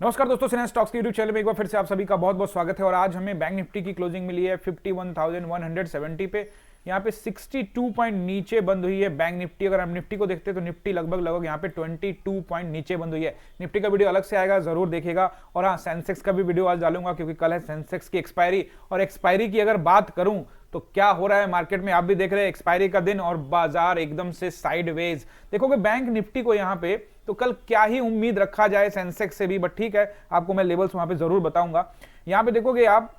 नमस्कार दोस्तों, सिन्हा स्टॉक्स के यूट्यूब चैनल में एक बार फिर से आप सभी का बहुत बहुत स्वागत है। और आज हमें बैंक निफ्टी की क्लोजिंग मिली है 51,170 पे। यहाँ पे 62 पॉइंट नीचे बंद हुई है बैंक निफ्टी। अगर हम निफ्टी को देखते हैं तो निफ्टी लगभग यहाँ पे 22 पॉइंट नीचे बंद हुई है। निफ्टी का वीडियो अलग से आएगा, जरूर देखेगा। और हाँ, सेंसेक्स का भी वीडियो आज डालूंगा क्योंकि कल है सेंसेक्स की एक्सपायरी। और एक्सपायरी की अगर बात करूं तो क्या हो रहा है मार्केट में, आप भी देख रहे हैं एक्सपायरी का दिन और बाजार एकदम से साइडवेज। देखोगे बैंक निफ्टी को यहाँ पे तो कल क्या ही उम्मीद रखा जाए सेंसेक्स से भी, बट ठीक है, आपको मैं लेवल्स वहां पे जरूर बताऊंगा। यहां पे देखोगे आप,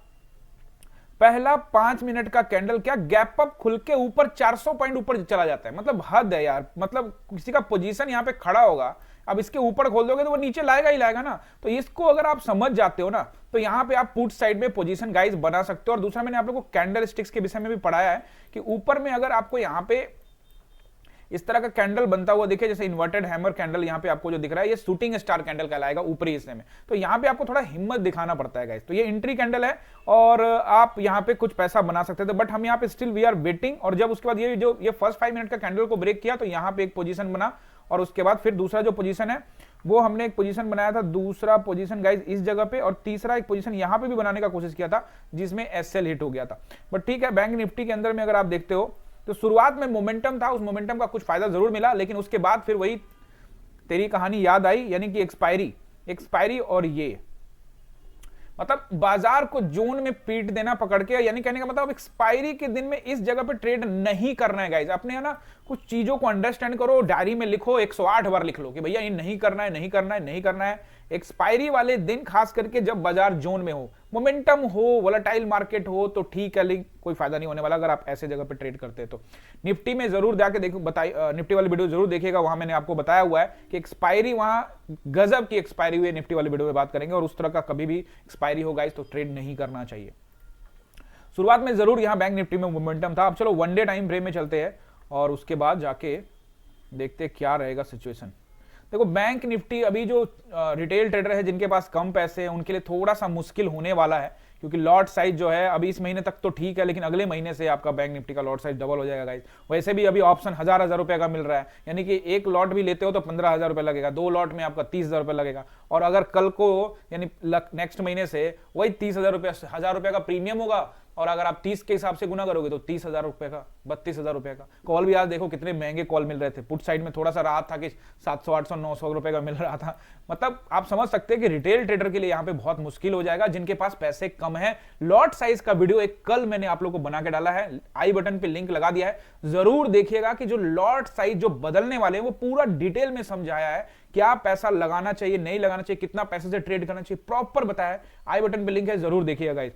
पहला 5 मिनट का कैंडल क्या गैप अप खुल के ऊपर 400 पॉइंट ऊपर चला जाता है। मतलब हद है यार। मतलब किसी का पोजीशन यहां पे खड़ा होगा, अब इसके ऊपर खोल दोगे तो वो नीचे लाएगा ही लाएगा ना। तो इसको अगर आप समझ जाते हो ना तो यहां पे आप पुट साइड में पोजीशन गाइस बना सकते हो। और दूसरा, मैंने आप लोगों को कैंडल स्टिक्स के विषय में भी पढ़ाया है कि ऊपर में अगर आपको यहां पे इस तरह का कैंडल बनता हुआ दिखे, जैसे इन्वर्टेड हैमर कैंडल यहां पे आपको जो दिख रहा है, ये शूटिंग स्टार कैंडल कहलाएगा ऊपरी हिस्से में। तो यहां पे आपको थोड़ा हिम्मत दिखाना पड़ता है गाइस। तो ये एंट्री कैंडल है और आप यहां पे कुछ पैसा बना सकते थे, बट हम यहां पे स्टिल वी आर वेटिंग। और जब उसके बाद ये फर्स्ट 5 मिनट का कैंडल को ब्रेक किया तो यहां पे एक पोजीशन बना। और उसके बाद फिर दूसरा जो पोजीशन है वो हमने एक पोजीशन बनाया था, दूसरा पोजीशन गाइस इस जगह पे, और तीसरा एक पोजीशन यहां पे भी बनाने का कोशिश किया था जिसमें एसएल हिट हो गया था। बट ठीक है, बैंक निफ्टी के अंदर में अगर आप देखते हो तो शुरुआत में मोमेंटम था, उस मोमेंटम का कुछ फायदा जरूर मिला, लेकिन उसके बाद फिर वही तेरी कहानी याद आई, यानी कि एक्सपायरी। और ये मतलब बाजार को जोन में पीट देना पकड़ के, यानी कहने का मतलब एक्सपायरी के दिन में इस जगह पे ट्रेड नहीं करना है गाइस। अपने है ना कुछ चीजों को अंडरस्टैंड करो, डायरी में लिखो, 108 बार लिख लो कि भैया ये नहीं करना है, नहीं करना है, नहीं करना है। एक्सपायरी वाले दिन खास करके जब बाजार जोन में हो, मोमेंटम हो, वोलेटाइल मार्केट हो तो ठीक है, लेकिन कोई फायदा नहीं होने वाला अगर आप ऐसे जगह पे ट्रेड करते हैं। तो निफ्टी में जरूर जाके देखो, निफ्टी वाली वीडियो जरूर देखिएगा, वहां मैंने आपको बताया हुआ है कि एक्सपायरी वहां गजब की एक्सपायरी हुई है। निफ्टी वाली वीडियो में बात करेंगे। और उस तरह का कभी भी एक्सपायरी हो गाइस तो ट्रेड नहीं करना चाहिए। शुरुआत में जरूर यहां बैंक निफ्टी में मोमेंटम था। अब चलो वन डे टाइम फ्रेम में चलते हैं और उसके बाद जाके देखते क्या रहेगा सिचुएशन। देखो बैंक निफ्टी अभी जो रिटेल ट्रेडर है जिनके पास कम पैसे हैं उनके लिए थोड़ा सा मुश्किल होने वाला है, क्योंकि लॉट साइज जो है अभी इस महीने तक तो ठीक है, लेकिन अगले महीने से आपका बैंक निफ्टी का लॉट साइज डबल हो जाएगा गाइस। वैसे भी अभी ऑप्शन हजार रुपए का मिल रहा है, यानी कि एक लॉट भी लेते हो तो 15,000 रुपए लगेगा, 2 लॉट में आपका 30,000 रुपए लगेगा। और अगर कल को यानी नेक्स्ट महीने से वही 30,000 रुपए का प्रीमियम होगा, और अगर आप 30 के हिसाब से गुना करोगे तो 30,000 रुपए का, 32,000 रुपए का कॉल भी। आज देखो कितने महंगे कॉल मिल रहे थे। पुट साइड में थोड़ा सा राहत था कि 700 800 900 रुपए का मिल रहा था। मतलब आप समझ सकते हैं कि रिटेल ट्रेडर के लिए यहां पे बहुत मुश्किल हो जाएगा जिनके पास पैसे कम है। लॉट साइज का वीडियो एक कल मैंने आप लोगों को बना के डाला है, आई बटन पे लिंक लगा दिया है, जरूर देखिएगा कि जो लॉट साइज जो बदलने वाले हैं वो पूरा डिटेल में समझाया है। क्या पैसा लगाना चाहिए, नहीं लगाना चाहिए, कितना पैसे से ट्रेड करना चाहिए, प्रॉपर बताया है। आई बटन पे लिंक है, जरूर देखिएगा।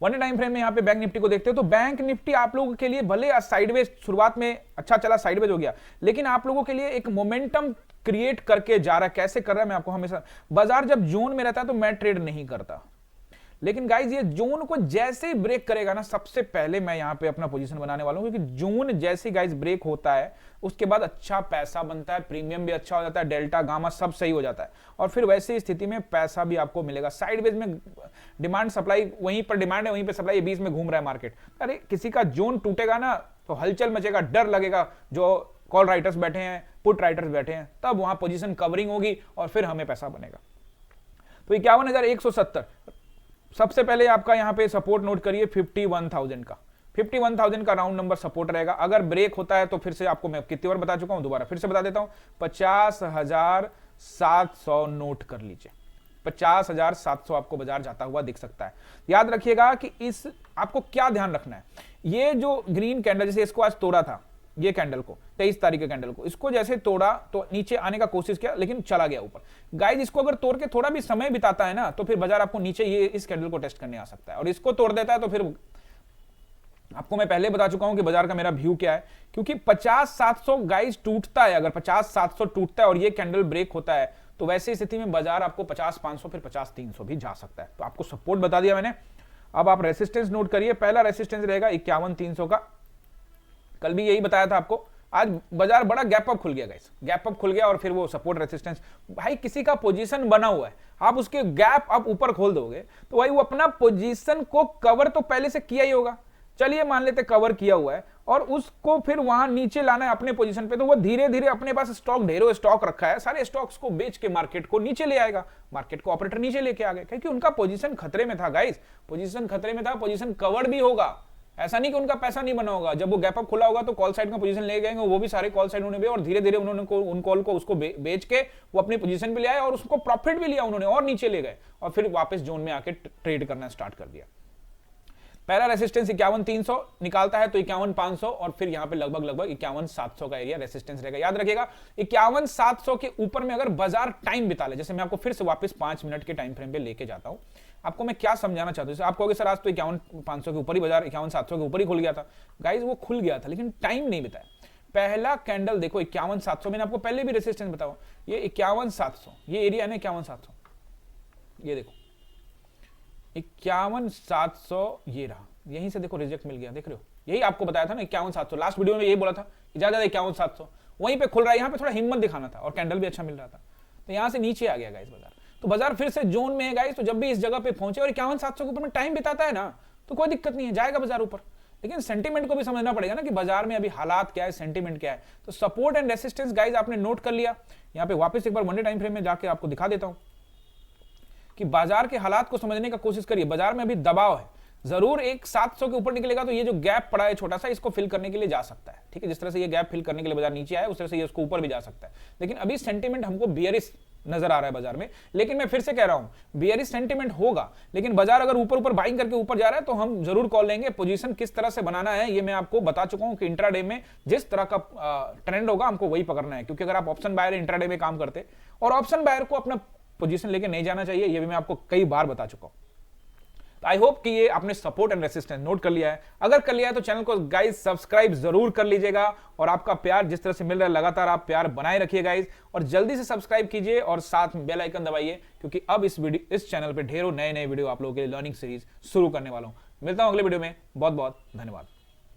वन डे टाइम फ्रेम में यहां पे बैंक निफ्टी को देखते हो तो बैंक निफ्टी आप लोगों के लिए भले साइडवेज शुरुआत में अच्छा चला, साइडवेज हो गया, लेकिन आप लोगों के लिए एक मोमेंटम क्रिएट करके जा रहा है। कैसे कर रहा है मैं आपको हमेशा, बाजार जब जोन में रहता है तो मैं ट्रेड नहीं करता, लेकिन गाइज ये जोन को जैसे ही ब्रेक करेगा ना, सबसे पहले मैं यहां पे अपना पोजीशन बनाने वाला हूं, क्योंकि जोन जैसे गाइज ब्रेक होता है उसके बाद अच्छा पैसा बनता है, प्रीमियम भी अच्छा हो जाता है, डेल्टा गामा सब सही हो जाता है, और फिर वैसी स्थिति में पैसा भी आपको मिलेगा। साइडवेज में डिमांड सप्लाई, वहीं पर डिमांड है वहीं पर सप्लाई, बीच में घूम रहा है मार्केट। अरे किसी का जोन टूटेगा ना तो हलचल मचेगा, डर लगेगा। जो कॉल राइटर्स बैठे हैं, पुट राइटर्स बैठे हैं, तब वहां पोजीशन कवरिंग होगी और फिर हमें पैसा बनेगा। तो 51,170 सबसे पहले आपका यहां पे सपोर्ट नोट करिए 51,000 का। 51,000 का राउंड नंबर सपोर्ट रहेगा। अगर ब्रेक होता है तो फिर से आपको मैं कितनी बार बता चुका हूं, दोबारा फिर से बता देता हूं, 50,700 नोट कर लीजिए। 50,700 आपको बाजार जाता हुआ दिख सकता है। याद रखिएगा कि इस आपको क्या ध्यान रखना है, ये जो ग्रीन कैंडल, जैसे इसको आज तोड़ा था, ये कैंडल को 23 तारीख के कैंडल को, इसको जैसे तोड़ा तो नीचे आने का कोशिश किया लेकिन चला गया ऊपर। गाइस इसको अगर तोड़ के थोड़ा भी समय बिताता है ना तो फिर बाजार आपको नीचे ये इस कैंडल को टेस्ट करने आ सकता है, और इसको तोड़ देता है तो फिर आपको मैं पहले बता चुका हूं कि बाजार का मेरा व्यू क्या है। क्योंकि 50,700 गाइस टूटता है, अगर 50,700 टूटता है और ये कैंडल ब्रेक होता है तो वैसी स्थिति में बाजार आपको 50,500 फिर 50,300 भी जा सकता है। तो आपको सपोर्ट बता दिया मैंने। अब आप रेसिस्टेंस नोट करिए। पहला रेसिस्टेंस रहेगा 51,300 का, कल भी यही बताया था आपको। आज बाजार बड़ा गैप अप खुल गया गाइस, गैप अप खुल गया और फिर वो सपोर्ट रेसिस्टेंस, भाई किसी का पोजीशन बना हुआ है, आप उसके गैप अप ऊपर खोल दोगे तो भाई वो अपना पोजीशन को कवर तो पहले से किया ही होगा। चलिए मान लेते कवर किया हुआ है, और उसको फिर वहां नीचे लाना है अपने पोजीशन पे, तो वो धीरे धीरे अपने पास स्टॉक, ढेरों स्टॉक रखा है, सारे स्टॉक्स को बेच के मार्केट को नीचे ले आएगा। मार्केट को ऑपरेटर नीचे लेके आ गए क्योंकि उनका पोजीशन खतरे में था गाइस, पोजीशन खतरे में था, पोजीशन कवर्ड भी होगा, ऐसा नहीं कि उनका पैसा नहीं बना होगा। जब वो गैप अप खुला होगा तो कॉल साइड का पोजीशन ले गए, वो भी सारे कॉल साइड उन्होंने, और धीरे धीरे उन्होंने उन कॉल को उसको बेच के वो अपनी पोजीशन पे ले आए और उसको प्रॉफिट भी लिया उन्होंने और नीचे ले गए और फिर वापस जोन में आके ट्रेड करना स्टार्ट कर दिया। पहला रेसिस्टेंस 51,300 निकालता है तो 51,500 और फिर यहां पे लगभग 51,700 का एरिया रेसिस्टेंस रहेगा। याद रखिएगा 51,700 के ऊपर में अगर बाजार टाइम बिता ले, जैसे मैं आपको फिर से वापस 5 मिनट के टाइम फ्रेम पे लेके जाता हूं, आपको मैं क्या समझाना चाहता हूं। आप कहोगे सर आज तो 51,500 के ऊपर ही बाजार 51,700 के ऊपर ही खुल गया था। गाइज वो खुल गया था लेकिन टाइम नहीं बिताया। पहला कैंडल देखो 51,700, मैंने आपको पहले भी रेसिस्टेंस बताओ, ये 51,700 ये एरिया है ना 51,700, ये देखो 51,700 ये रहा, यहीं से देखो रिजेक्ट मिल गया, देख रहे हो, यही आपको बताया था ना 51,700, लास्ट वीडियो में यही बोला था कि ज्यादा 51,700 वहीं पे खुल रहा है, यहां पे थोड़ा हिम्मत दिखाना था और कैंडल भी अच्छा मिल रहा था, तो यहां से नीचे आ गया गाइस बाजार। तो बाजार फिर से जोन में है गाइस, तो जब भी इस जगह पे पहुंचे और 51,700 के ऊपर में टाइम बिताता है ना तो कोई दिक्कत नहीं है, जाएगा बाजार ऊपर। लेकिन सेंटीमेंट को भी समझना पड़ेगा ना कि बाजार में अभी हालात क्या है, सेंटीमेंट क्या है। तो सपोर्ट एंड रेसिस्टेंस गाइस आपने नोट कर लिया। यहां पे वापस एक बार वन डे टाइम फ्रेम में जाके आपको दिखा देता हूं कि बाजार के हालात को समझने का कोशिश करिए। बाजार में अभी दबाव है, जरूर एक 700 के ऊपर निकलेगा तो ये जो गैप पड़ा है छोटा सा, इसको फिल करने के लिए जा सकता है, ठीक है। जिस तरह से ये गैप फिल करने के लिए बाजार नीचे आया उस तरह से ये उसको ऊपर भी जा सकता है, लेकिन अभी सेंटीमेंट हमको बियरिश नजर आ रहा है बाजार में। लेकिन मैं फिर से कह रहा हूं बियरिश सेंटीमेंट होगा, लेकिन बाजार अगर ऊपर ऊपर बाइंग करके ऊपर जा रहा है तो हम जरूर कॉल लेंगे। पोजीशन किस तरह से बनाना है ये मैं आपको बता चुका हूं कि इंट्राडे में जिस तरह का ट्रेंड होगा हमको वही पकड़ना है, क्योंकि अगर आप ऑप्शन बायर इंट्राडे में काम करते और ऑप्शन बायर को अपना पोजीशन लेके नहीं जाना चाहिए, ये भी मैं आपको कई बार बता चुका हूं। आई होप कि ये आपने सपोर्ट एंड रेसिस्टेंस नोट कर लिया है। अगर कर लिया है तो चैनल को गाइस सब्सक्राइब जरूर कर लीजिएगा, और आपका प्यार जिस तरह से मिल रहा है लगातार आप प्यार बनाए रखिए गाइस, और जल्दी से सब्सक्राइब कीजिए और साथ में बेल आइकन दबाइए, क्योंकि अब इस चैनल पे ढेरों नए नए वीडियो आप लोगों के लिए लर्निंग सीरीज शुरू करने वाला हूं। मिलता हूं अगले वीडियो में, बहुत बहुत धन्यवाद।